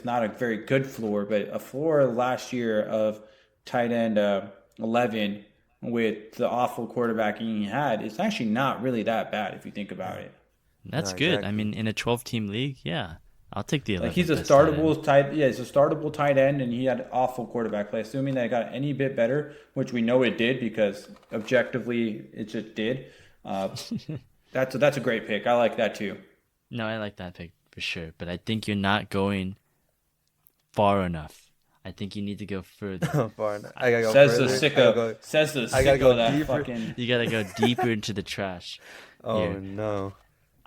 not a very good floor, but a floor last year of tight end 11 with the awful quarterbacking he had, it's actually not really that bad if you think about it. That's good. Exactly. I mean, in a 12-team league, yeah, I'll take the 11th. Like he's a startable tight end, and he had awful quarterback play. Assuming that it got any bit better, which we know it did because objectively it just did. That's a great pick. I like that too. No, I like that pick for sure, but I think you're not going far enough. I think you need to go further. Far enough. I gotta go Says further. the sicko. Says the sicko that deeper. Fucking. You gotta go deeper into the trash. Oh Here. No.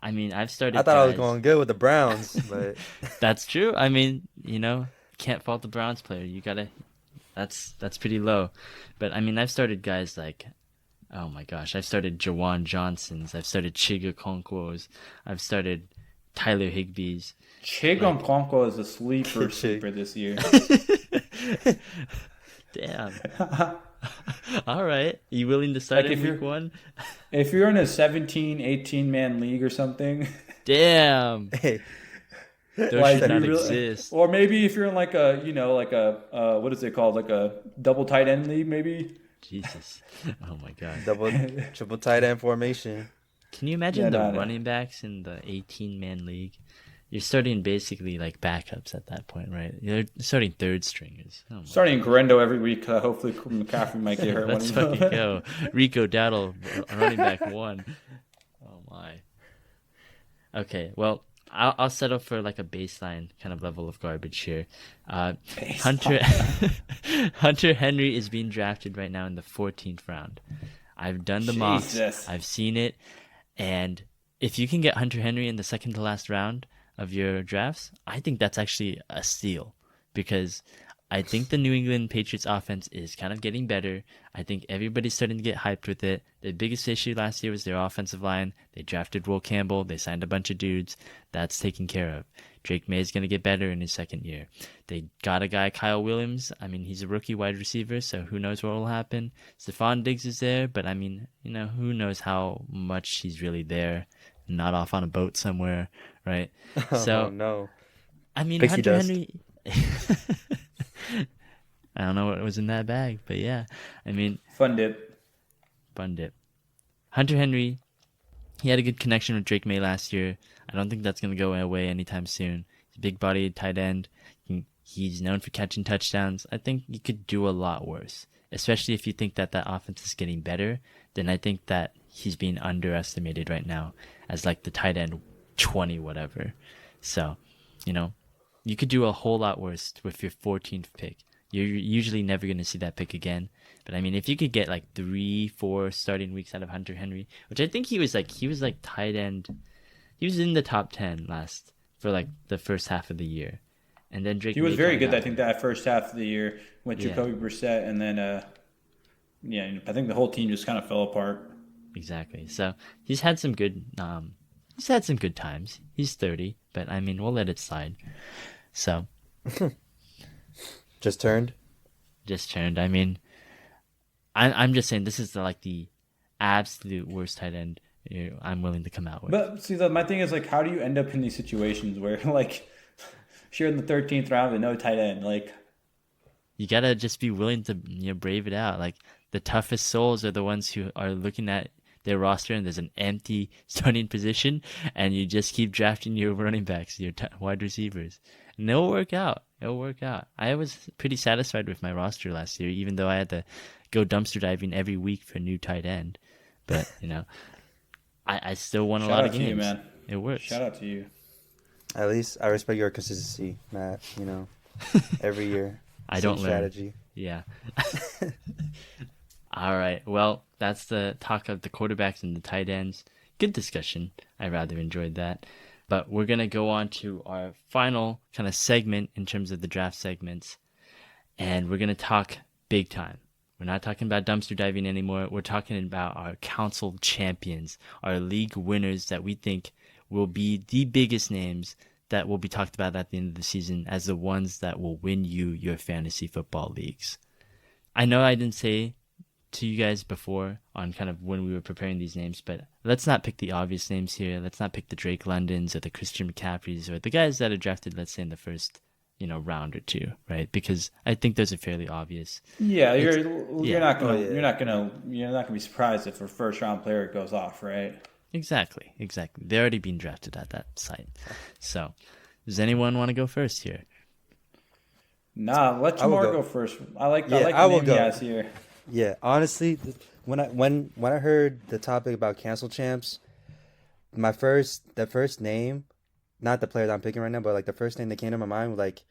I mean, I thought I was going good with the Browns, but that's true. I mean, can't fault the Browns player. You gotta. That's pretty low, but I mean, I've started guys like, oh my gosh, I've started Jawan Johnsons. I've started Chiga Okonkwo's. I've started Tyler Higbee's. Chiga Okonkwo is a sleeper this year. Damn. All right. Are you willing to start in week 1? If you're in a 17, 18-man league or something. Damn. Hey. Those should not exist. Or maybe if you're in like a, what is it called? Like a double tight end league, maybe? Jesus. Oh, my God. Triple tight end formation. Can you imagine running backs in the 18-man league? You're starting basically like backups at that point, right? You're starting third stringers. Starting Garendo every week. Hopefully McCaffrey might get hurt. Let's fucking go. Rico Dowdle, running back 1. Oh my. Okay, well, I'll settle for like a baseline kind of level of garbage here. Hunter Henry is being drafted right now in the 14th round. I've done the mocks. I've seen it, and if you can get Hunter Henry in the second to last round of your drafts, I think that's actually a steal, because I think the New England Patriots offense is kind of getting better. I think everybody's starting to get hyped with it. The biggest issue last year was their offensive line. They drafted Will Campbell. They signed a bunch of dudes. That's taken care of. Drake May is going to get better in his second year. They got a guy, Kyle Williams. I mean, he's a rookie wide receiver, so who knows what will happen. Stephon Diggs is there, but I mean, who knows how much he's really there. Not off on a boat somewhere, right? So, Oh no. I mean, Pixie Hunter dust. Henry... I don't know what was in that bag, but yeah. I mean, Fun dip. fun dip. Hunter Henry, he had a good connection with Drake May last year. I don't think that's going to go away anytime soon. He's a big-bodied tight end. He's known for catching touchdowns. I think you could do a lot worse, especially if you think that offense is getting better. Then I think that he's being underestimated right now as like the tight end 20 whatever. So, you could do a whole lot worse with your 14th pick. You're usually never going to see that pick again. But I mean, if you could get like 3-4 starting weeks out of Hunter Henry, which I think he was like tight end. He was in the top 10 for like the first half of the year. And then Drake He was May very kinda good, got I think, that first half of the year with Yeah. Jacoby Brissett, and then, I think the whole team just kind of fell apart. Exactly. So he's had some good times. He's 30, but I mean, we'll let it slide. So Just turned. I mean, I'm just saying this is the absolute worst tight end I'm willing to come out with. But see, my thing is, like, how do you end up in these situations where, like, you're in the 13th round with no tight end? Like, You gotta just be willing to brave it out. Like, the toughest souls are the ones who are looking at their roster and there's an empty starting position, and you just keep drafting your running backs, your wide receivers, and it'll work out. I was pretty satisfied with my roster last year, even though I had to go dumpster diving every week for a new tight end. But I still won a lot shout of out to games. you, man. It works. Shout out to you. At least I respect your consistency, Matt. Every year. I Same don't learn. strategy. Yeah. All right. Well, that's the talk of the quarterbacks and the tight ends. Good discussion. I rather enjoyed that. But we're going to go on to our final kind of segment in terms of the draft segments. And we're going to talk big time. We're not talking about dumpster diving anymore. We're talking about our Counsel Champions, our league winners that we think will be the biggest names that will be talked about at the end of the season as the ones that will win you your fantasy football leagues. I know I didn't say to you guys before on kind of when we were preparing these names, but let's not pick the obvious names here. Let's not pick the Drake Londons or the Christian McCaffreys or the guys that are drafted, let's say, in the first round or two, right? Because I think those are fairly obvious. Yeah, you're not gonna Oh, yeah. you're not gonna be surprised if a first round player goes off, right? Exactly. They're already being drafted at that site. So, does anyone want to go first here? Nah, let I will Jamar go. go first. I like Yeah, the I will name he go. has here. Yeah, honestly, when I heard the topic about Counsel Champs, the first name, not the player that I'm picking right now, but like the first name that came to my mind was like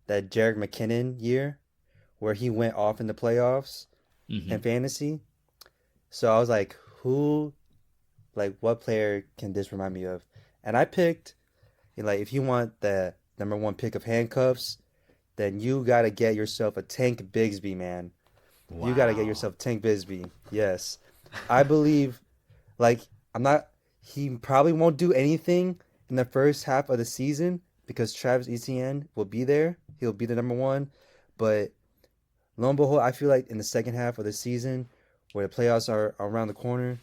that Jerick McKinnon year, where he went off in the playoffs in fantasy. So I was like, what player can this remind me of? And I picked, if you want the number one pick of handcuffs, then you gotta get yourself a Tank Bigsby, man. Wow. You gotta get yourself Tank Bigsby. Yes, I believe. He probably won't do anything in the first half of the season because Travis Etienne will be there. He'll be the number one. But lo and behold, I feel like in the second half of the season, where the playoffs are around the corner,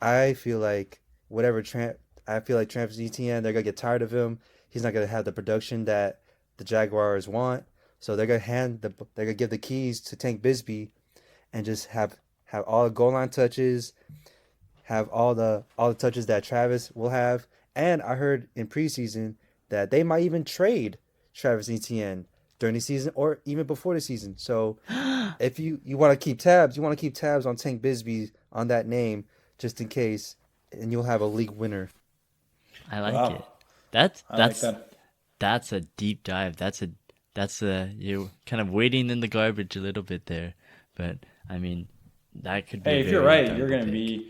I feel like Travis Etienne, they're gonna get tired of him. He's not gonna have the production that the Jaguars want. So they're gonna give the keys to Tank Bigsby, and just have all the goal line touches, have all the touches that Travis will have. And I heard in preseason that they might even trade Travis Etienne during the season or even before the season. So if you want to keep tabs, on Tank Bigsby, on that name, just in case, and you'll have a league winner. I like Wow. it. I like that. That's a deep dive. You're kind of waiting in the garbage a little bit there, but I mean, that could be. Hey, a if you're very right, you're valuable gonna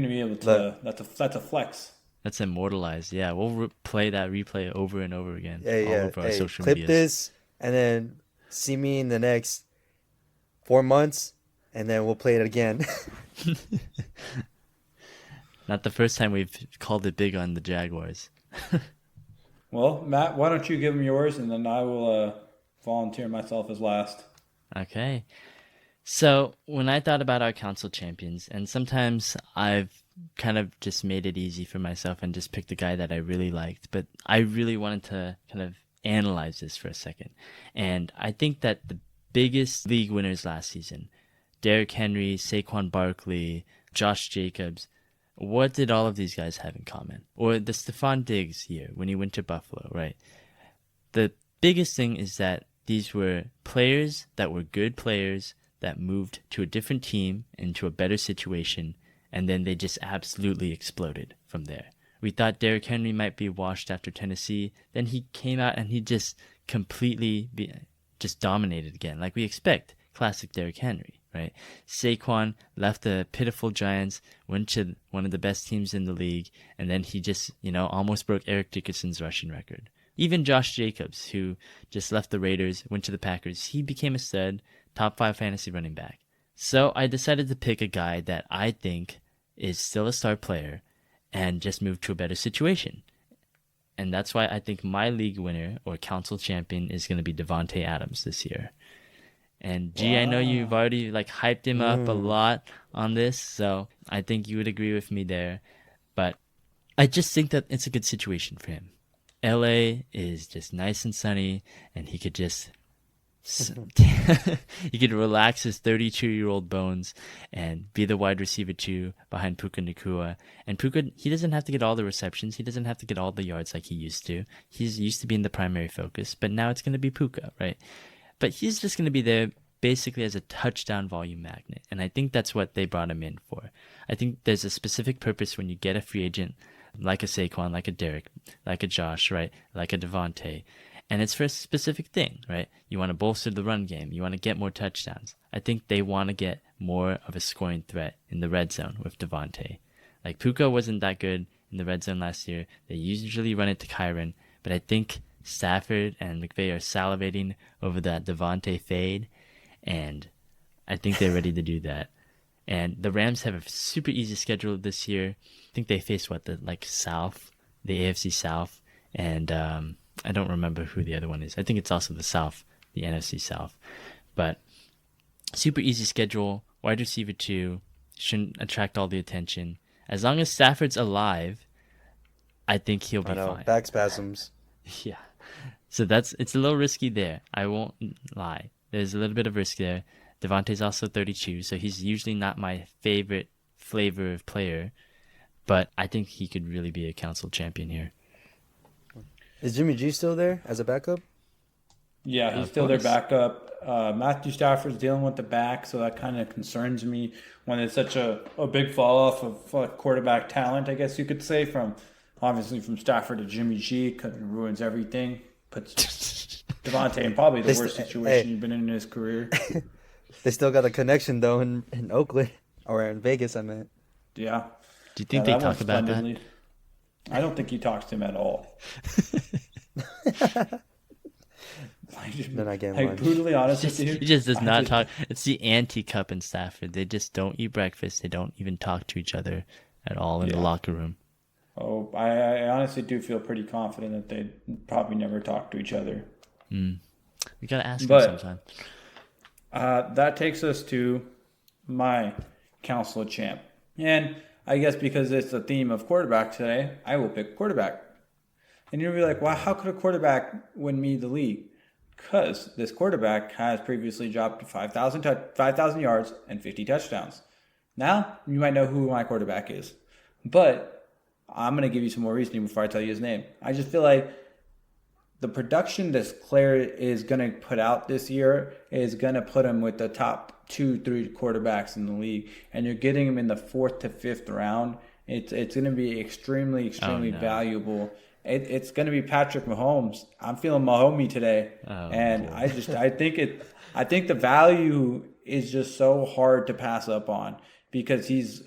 pick. be able to. That's a flex. That's immortalized. Yeah, we'll play that replay over and over again Yeah. all over our social Clip medias. this and then see me in the next 4 months, and then we'll play it again. Not the first time we've called it big on the Jaguars. Well, Matt, why don't you give them yours, and then I will volunteer myself as last. Okay. So when I thought about our council champions, and sometimes I've kind of just made it easy for myself and just picked a guy that I really liked, but I really wanted to kind of analyze this for a second. And I think that the biggest league winners last season, Derrick Henry, Saquon Barkley, Josh Jacobs, what did all of these guys have in common? Or the Stephon Diggs year when he went to Buffalo, right? The biggest thing is that these were players that were good players that moved to a different team into a better situation, and then they just absolutely exploded from there. We thought Derrick Henry might be washed after Tennessee. Then he came out and he just completely just dominated again, like we expect. Classic Derrick Henry, right? Saquon left the pitiful Giants, went to one of the best teams in the league, and then he just, almost broke Eric Dickerson's rushing record. Even Josh Jacobs, who just left the Raiders, went to the Packers, he became a stud, top 5 fantasy running back. So I decided to pick a guy that I think is still a star player and just moved to a better situation. And that's why I think my league winner or council champion is going to be Devontae Adams this year. And G, I know you've already hyped him up a lot on this, so I think you would agree with me there. But I just think that it's a good situation for him. LA is just nice and sunny, and he could just he could relax his 32-year-old bones and be the wide receiver 2 behind Puka Nacua. And Puka, he doesn't have to get all the receptions. He doesn't have to get all the yards like he used to. He's used to being the primary focus, but now it's going to be Puka, right? But he's just going to be there basically as a touchdown volume magnet. And I think that's what they brought him in for. I think there's a specific purpose when you get a free agent like a Saquon, like a Derrick, like a Josh, right? Like a Devontae. And it's for a specific thing, right? You want to bolster the run game. You want to get more touchdowns. I think they want to get more of a scoring threat in the red zone with Devontae. Like Puka wasn't that good in the red zone last year. They usually run it to Kyron. But I think Stafford and McVay are salivating over that Devontae fade. And I think they're ready to do that. And the Rams have a super easy schedule this year. I think they face the South, the AFC South, and I don't remember who the other one is. I think it's also the South, the NFC South. But super easy schedule, wide receiver 2, shouldn't attract all the attention. As long as Stafford's alive, I think he'll be fine. Back spasms. Yeah. So it's a little risky there. I won't lie. There's a little bit of risk there. Devontae's also 32, so he's usually not my favorite flavor of player, but I think he could really be a council champion here. Is Jimmy G still there as a backup? Yeah, he's still their backup. Matthew Stafford's dealing with the back, so that kind of concerns me when it's such a big fall off of quarterback talent, I guess you could say, from Stafford to Jimmy G. Ruins everything. Puts Devontae in probably the worst situation he's been in his career. They still got a connection, though, in Oakland. Or in Vegas, I meant. Yeah. Do you think they talk about that? I don't think he talks to him at all. Then I get lunch. Brutally honest with you. He just does not talk. It's the anti-cup in Stafford. They just don't eat breakfast. They don't even talk to each other at all in the locker room. Oh, I honestly do feel pretty confident that they probably never talk to each other. We got to ask him sometime. That takes us to my Counsel Champ. And I guess because it's the theme of quarterback today, I will pick quarterback. And you'll be like, well, how could a quarterback win me the league? Because this quarterback has previously dropped 5,000 yards and 50 touchdowns. Now, you might know who my quarterback is. But I'm going to give you some more reasoning before I tell you his name. I just feel like the production that Claire is going to put out this year is going to put him with the top 2-3 quarterbacks in the league. And you're getting him in the 4th to 5th round. It's going to be extremely valuable. It's going to be Patrick Mahomes. I'm feeling Mahomey today. I think the value is just so hard to pass up on because he's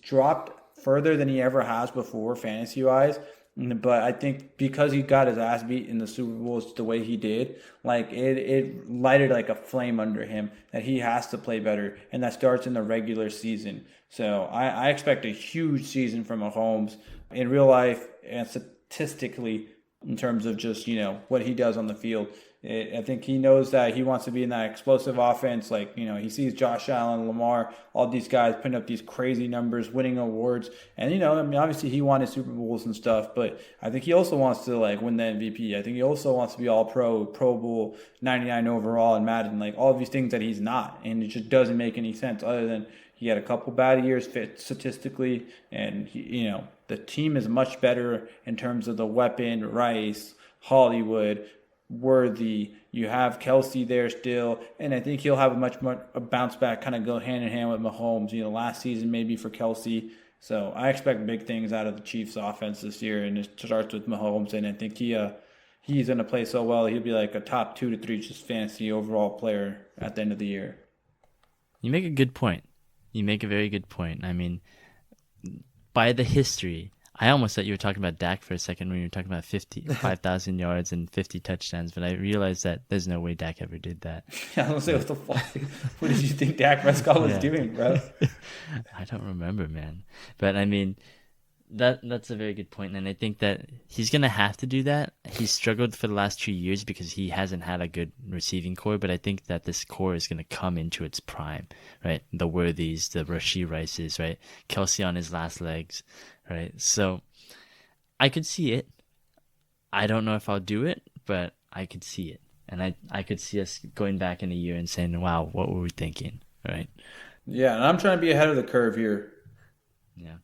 dropped further than he ever has before fantasy-wise. But I think because he got his ass beat in the Super Bowls the way he did, like it lighted like a flame under him that he has to play better, and that starts in the regular season. So I expect a huge season from Mahomes in real life and statistically in terms of just, what he does on the field. I think he knows that he wants to be in that explosive offense. Like, he sees Josh Allen, Lamar, all these guys putting up these crazy numbers, winning awards. And, obviously he wanted Super Bowls and stuff, but I think he also wants to, win the MVP. I think he also wants to be all Pro Bowl, 99 overall in Madden, all of these things that he's not. And it just doesn't make any sense other than he had a couple bad years statistically. And, the team is much better in terms of the weapon, Rice, Hollywood, Worthy. You have Kelsey there still, and I think he'll have a much more a bounce back, kind of go hand in hand with Mahomes. Last season maybe for Kelsey. So I expect big things out of the Chiefs' offense this year, and it starts with Mahomes. And I think he's going to play so well. He'll be like a top 2 to 3 just fantasy overall player at the end of the year. You make a good point. You make a very good point. I mean, by the history, I almost thought you were talking about Dak for a second when you were talking about 5,000 yards and 50 touchdowns, but I realized that there's no way Dak ever did that. Yeah, I was like, what the fuck? What did you think Dak Prescott was doing, bro? I don't remember, man. But I mean, that's a very good point, and I think that he's going to have to do that. He's struggled for the last 2 years because he hasn't had a good receiving core, but I think that this core is going to come into its prime, right? The Worthies, the Rashee Rices, right? Kelsey on his last legs, right? So I could see it. I don't know if I'll do it, but I could see it. And I could see us going back in a year and saying, wow, what were we thinking, right? Yeah, and I'm trying to be ahead of the curve here. Yeah.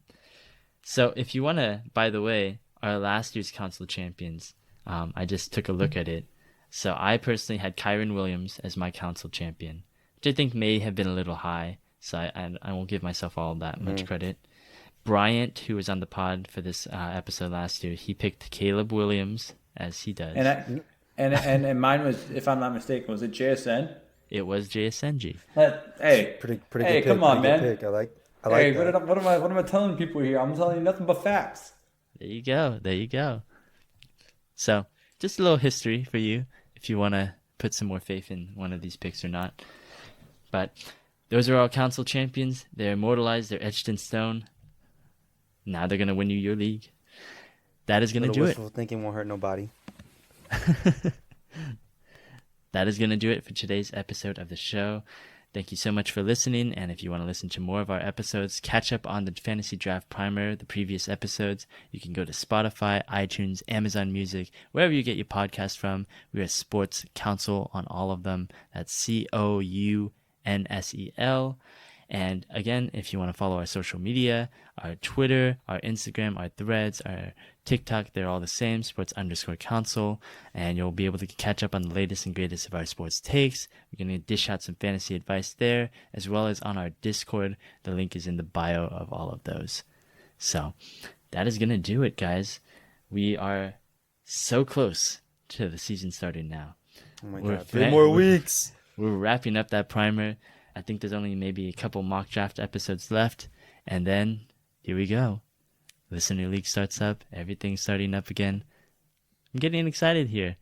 So if you want to, by the way, our last year's Counsel Champions, I just took a look at it. So I personally had Kyron Williams as my Counsel Champion, which I think may have been a little high. So I won't give myself all that much credit. Bryant, who was on the pod for this episode last year, he picked Caleb Williams, as he does. And mine was, if I'm not mistaken, was it JSN? It was JSNG. Hey, pretty hey, good pick. Come on, pretty man. good pick. I like Hey, that. what am I telling people here? I'm telling you nothing but facts. There you go. There you go. So just a little history for you if you want to put some more faith in one of these picks or not. But those are all Counsel Champions. They're immortalized. They're etched in stone. Now they're going to win you your league. That is going to do it. Wishful thinking won't hurt nobody. That is going to do it for today's episode of the show. Thank you so much for listening, and if you want to listen to more of our episodes, catch up on the Fantasy Draft Primer, the previous episodes, you can go to Spotify, iTunes, Amazon Music, wherever you get your podcast from. We are Sports Counsel on all of them. That's COUNSEL. And again, if you want to follow our social media, our Twitter, our Instagram, our Threads, our TikTok, they're all the same, sports_counsel, and you'll be able to catch up on the latest and greatest of our sports takes. We're going to dish out some fantasy advice there, as well as on our Discord. The link is in the bio of all of those. So that is going to do it, guys. We are so close to the season starting now. Oh my God, 3 more weeks. We're wrapping up that primer. I think there's only maybe a couple mock draft episodes left, and then here we go. Listener League starts up. Everything's starting up again. I'm getting excited here.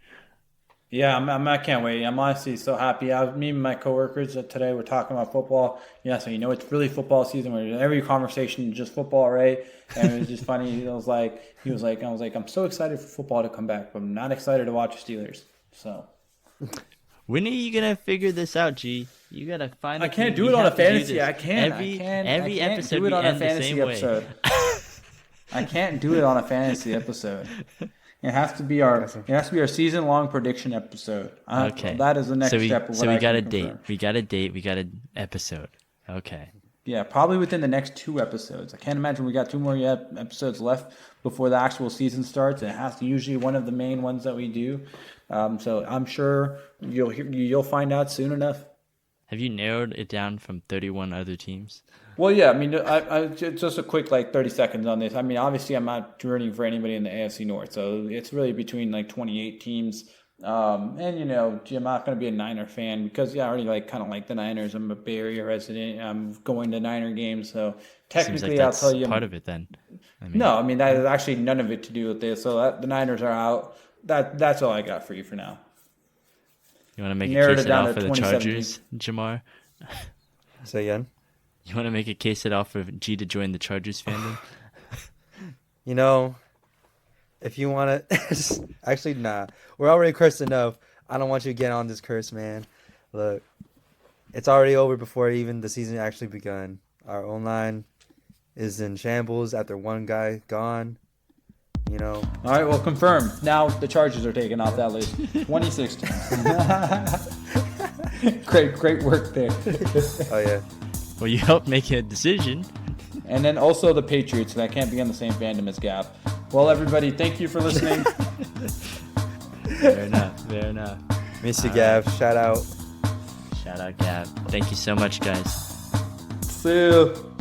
Yeah, I can't wait. I'm honestly so happy. Me and my coworkers today were talking about football. Yeah, so it's really football season. Where every conversation is just football, right? And it was just funny. He was like, I'm so excited for football to come back, but I'm not excited to watch the Steelers. So. When are you gonna figure this out, G? You gotta find. I can't do it on a fantasy. I can't. Every episode do it on a end the fantasy same episode. I can't do it on a fantasy episode. It has to be our season-long prediction episode. Okay, that is the next step. So we got a date. We got a date. We got an episode. Okay. Yeah, probably within the next 2 episodes. I can't imagine we got 2 more episodes left before the actual season starts. It has to usually one of the main ones that we do. So I'm sure you'll find out soon enough. Have you narrowed it down from 31 other teams? Well, yeah. I mean, I just a quick 30 seconds on this. I mean, obviously, I'm not rooting for anybody in the AFC North, so it's really between 28 teams. And Jim, I'm not going to be a Niner fan because I already kind of like the Niners. I'm a Bay Area resident. I'm going to Niner games, so technically Seems like that's I'll tell you part of it then. No, that has actually none of it to do with this. So the Niners are out. That's all I got for you for now. You want to make Narrowed a case it down at all to for the 2017. Chargers, Jamar? Say again. You want to make a case at all for G to join the Chargers fandom? If you want to, actually, nah. We're already cursed enough. I don't want you to get on this curse, man. Look, it's already over before even the season actually begun. Our O-line is in shambles after one guy gone. All right, well, confirmed. Now the Chargers are taken off that list. 2016. Great work there. Oh, yeah. Well, you helped make a decision. And then also the Patriots. That can't be on the same fandom as Gap. Well, everybody, thank you for listening. Fair enough. Mr. Gav, shout out. Shout out, Gab. Thank you so much, guys. See you.